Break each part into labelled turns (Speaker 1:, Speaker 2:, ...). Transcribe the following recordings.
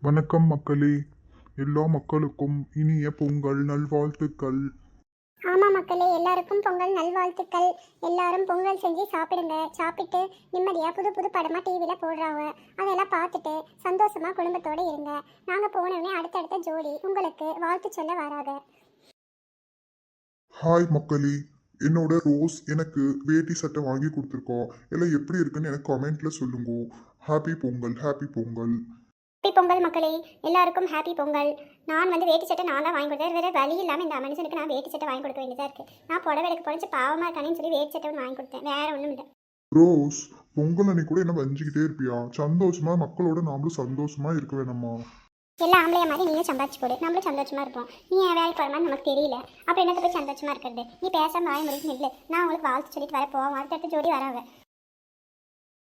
Speaker 1: வணக்கம் மக்களே. எல்லா மக்களுக்கும் இனிய பொங்கல் நல்வாழ்த்துக்கள்.
Speaker 2: ஆமா மக்களே, எல்லாருக்கும் பொங்கல் நல்வாழ்த்துக்கள். எல்லாரும் பொங்கல் செஞ்சு சாப்பிடுங்க. சாப்பிட்டு நிம்மதியா புது புது படமா டிவியில போடுறாங்க, அதெல்லாம் பார்த்துட்டு சந்தோஷமா குடும்பத்தோட இருங்க. நாங்க போனோடனே அடுத்தடுத்த ஜோடி உங்களுக்கு வாழ்த்து சொல்ல வராங்க.
Speaker 1: ஹாய் மக்களே. என்னோட ரோஸ் எனக்கு வேட்டி சட்டை வாங்கி கொடுத்துருக்கோம். எல்லாம் எப்படி இருக்குன்னு எனக்கு கமெண்ட்ல சொல்லுங்க. Happy Pongal, happy Pongal.
Speaker 2: Happy Pongal மக்களே, எல்லாருக்கும் ஹாப்பி பொங்கல். நான் வேட்டி சட்டை நான் தான் வாங்கி கொடுத்தேன். வேற வழி இல்லாமல் இந்த மனுஷனுக்கு நான் வேட்டி சட்டை வாங்கி கொடுக்க வேண்டியதாக இருக்கு. நான் புடவை எடுக்க போனச்சு பாவமாக இருக்கானேன்னு சொல்லி வேட்டி சட்டை வாங்கி கொடுத்தேன். வேற ஒன்றும் இல்லை.
Speaker 1: ரோஸ், பொங்கல் அன்னைக்கு கூட என்ன வஞ்சிக்கிட்டே இருப்பியா? சந்தோஷமா மக்களோட நாமளும் சந்தோஷமா இருக்க வேணாமா?
Speaker 2: எல்லா ஆம்பளைய மாதிரி நீங்க சம்பாதிச்சு போடு, நம்மளும் சந்தோஷமா இருப்போம். நீ என் வேலைக்கு போற மாதிரி நமக்கு தெரியல, அப்புறம் என்னத்தை போய் சந்தோஷமா இருக்கிறது? நீ பேசாம வாய் முறைக்கு நில்லு. நான் உங்களுக்கு வாழ்த்து சொல்லிட்டு வர போவோம். அடுத்தடுத்து ஜோடி வராங்க.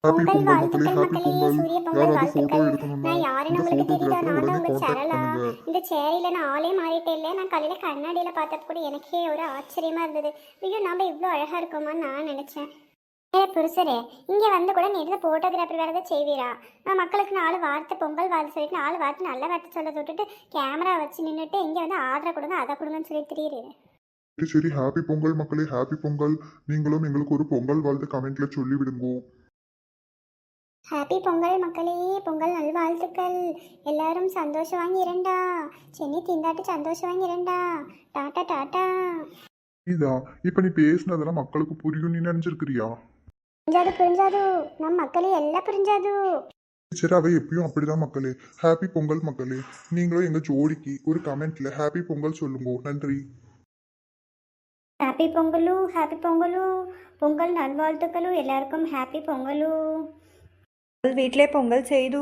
Speaker 1: ஹாப்பி
Speaker 2: பொங்கல்
Speaker 1: பொங்கல் மக்களே,
Speaker 2: வாழ்த்துக்கள்
Speaker 1: ஹாப்பி
Speaker 2: மக்களே,
Speaker 1: பொங்கல்.
Speaker 2: சூரிய பொங்கல்
Speaker 1: யாராவது போட்டோ
Speaker 2: வாழ்த்துக்கள்.
Speaker 1: எடுக்கணும்னா
Speaker 2: நான் யாருன்னு
Speaker 1: இந்த
Speaker 2: உங்களுக்கு தெரியுதா?
Speaker 1: போட்டோகிராஃபர்
Speaker 2: நான் தான்
Speaker 1: உடனே
Speaker 2: உங்க
Speaker 1: காண்டாக்ட்
Speaker 2: சரளா.
Speaker 1: பண்ணுங்க.
Speaker 2: இந்த சேரியில நான் ஆளே மாறிட்டே இல்லை. நான் காலையில கண்ணாடியில பார்த்தப்ப கூட எனக்கே ஒரு ஆச்சரியமா இருந்தது. ஐயோ, நாம இவ்வளோ அழகா இருக்கோமான்னு நான் நினைச்சேன். புருஷரே, இங்க வந்து கூட நேரில் போட்டோகிராஃபர் வேறதை செய்வீரா? நான் மக்களுக்கு 4 வார்த்தை பொங்கல் வாழ்த்து சொல்லிட்டு 4 வார்த்தை நல்ல வார்த்தை சொல்ல விட்டுட்டு கேமரா வச்சு நின்றுட்டு இங்க வந்து ஆர்டர் கொடுங்க அதை கொடுங்கன்னு சொல்லி தெரியுது.
Speaker 1: சரி சரி, ஹாப்பி பொங்கல் மக்களே, ஹாப்பி பொங்கல். நீங்களும் எங்களுக்கு ஒரு பொங்கல் வாழ்த்து கமெண்ட்ல சொல்லி விடுங்க.
Speaker 2: ஹாப்பி பொங்கல் மக்களே, பொங்கல் நல்வாழ்த்துக்கள். எல்லாரும் சந்தோஷம் வாங்கி இரண்டா. சென்னை திண்டாட்டு சந்தோஷம் வாங்கி இரண்டா. Tata tata.
Speaker 1: இதா இப்ப நீ பேசினதெல்லாம் மக்களுக்கு புரியும் நீ நினைச்சிருக்கிறியா?
Speaker 2: புரிஞ்சாது புரிஞ்சாது, நம் மக்களே எல்லாம் புரிஞ்சாது.
Speaker 1: சரி, அவ எப்பயும் அப்படிதான் மக்களே. ஹாப்பி பொங்கல் மக்களே. நீங்களும் எங்க ஜோடிக்கு ஒரு கமெண்ட்ல ஹாப்பி பொங்கல் சொல்லுங்க. நன்றி.
Speaker 2: Happy Pongal, happy Pongal. பொங்கல் நல்வாழ்த்துக்களு எல்லாருக்கும். ஹாப்பி பொங்கலு.
Speaker 3: வீட்டிலே பொங்கல் செய்து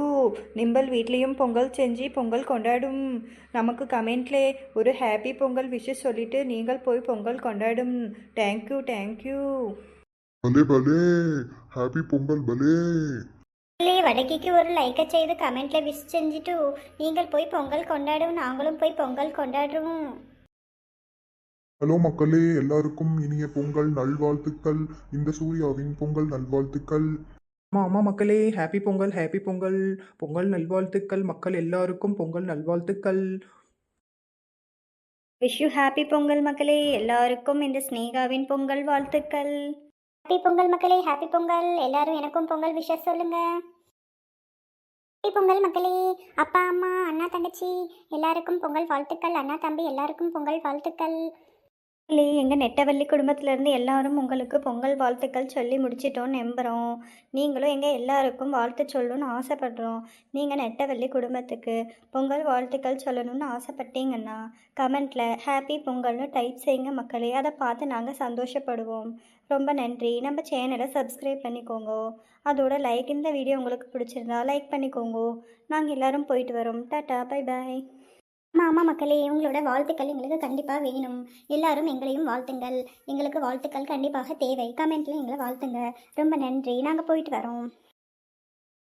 Speaker 3: நிம்பல் வீட்லேயும் பொங்கல் செஞ்சு பொங்கல் கொண்டாடும். நமக்கு கமெண்ட்லே ஒரு ஹாப்பி பொங்கல் விஷஸ் சொல்லிட்டு நீங்கள் போய் பொங்கல் கொண்டாடும். Thank you thank you.
Speaker 1: பலே பலே, ஹாப்பி பொங்கல் பலே.
Speaker 2: வடக்கிக்கு ஒரு லைக்கை செய்து கமெண்ட்ல விஷ் செஞ்சுட்டு நீங்கள் போய் பொங்கல் கொண்டாடும். நாங்களும் போய் பொங்கல் கொண்டாடுறோம்.
Speaker 1: ஹலோ மக்களே, எல்லாருக்கும் இனிய பொங்கல் நல்வாழ்த்துக்கள். இந்த சூர்யாவின் பொங்கல் நல்வாழ்த்துக்கள்.
Speaker 3: ஆமாம் மக்களே, ஹாப்பி பொங்கல் ஹாப்பி பொங்கல். பொங்கல் நல்வாழ்த்துக்கள் மக்கள் எல்லாருக்கும் பொங்கல் நல்வாழ்த்துக்கள்.
Speaker 2: விஷ் யூ ஹாப்பி பொங்கல் மக்களே, எல்லாருக்கும் இந்த ஸ்னேகாவின் பொங்கல் வாழ்த்துக்கள். ஹாப்பி பொங்கல் மக்களே, ஹாப்பி பொங்கல். எல்லாரும் எனக்கும் பொங்கல் விஷஸ் சொல்லுங்க. ஹாப்பி பொங்கல் மக்களே. அப்பா அம்மா அண்ணா தங்கச்சி எல்லாருக்கும் பொங்கல் வாழ்த்துக்கள். அண்ணா தம்பி எல்லாருக்கும் பொங்கல் வாழ்த்துக்கள். எங்கள் நெட்டவள்ளி குடும்பத்திலேருந்து எல்லாரும் உங்களுக்கு பொங்கல் வாழ்த்துக்கள் சொல்லி முடிச்சிட்டோன்னு நம்புகிறோம். நீங்களும் எங்கள் எல்லாருக்கும் வாழ்த்து சொல்லணும்னு ஆசைப்படுறோம். நீங்கள் நெட்டவள்ளி குடும்பத்துக்கு பொங்கல் வாழ்த்துக்கள் சொல்லணும்னு ஆசைப்பட்டீங்கன்னா கமெண்ட்டில் ஹாப்பி பொங்கல்னு டைப் செய்யுங்க மக்களே. அதை பார்த்து நாங்கள் சந்தோஷப்படுவோம். ரொம்ப நன்றி. நம்ம சேனலை சப்ஸ்கிரைப் பண்ணிக்கோங்க. அதோட இந்த வீடியோ உங்களுக்கு பிடிச்சிருந்தா லைக் பண்ணிக்கோங்க. நாங்கள் எல்லோரும் போயிட்டு வரோம். Tata bye bye. ஆமாம் மக்களே, உங்களோட வாழ்த்துக்கள் எங்களுக்கு கண்டிப்பாக வேணும். எல்லாரும் எங்களையும் வாழ்த்துங்கள். எங்களுக்கு வாழ்த்துக்கள் கண்டிப்பாக தேவை. கமெண்ட்டில் எங்களை வாழ்த்துங்க. ரொம்ப நன்றி. நாங்கள் போயிட்டு வரோம்.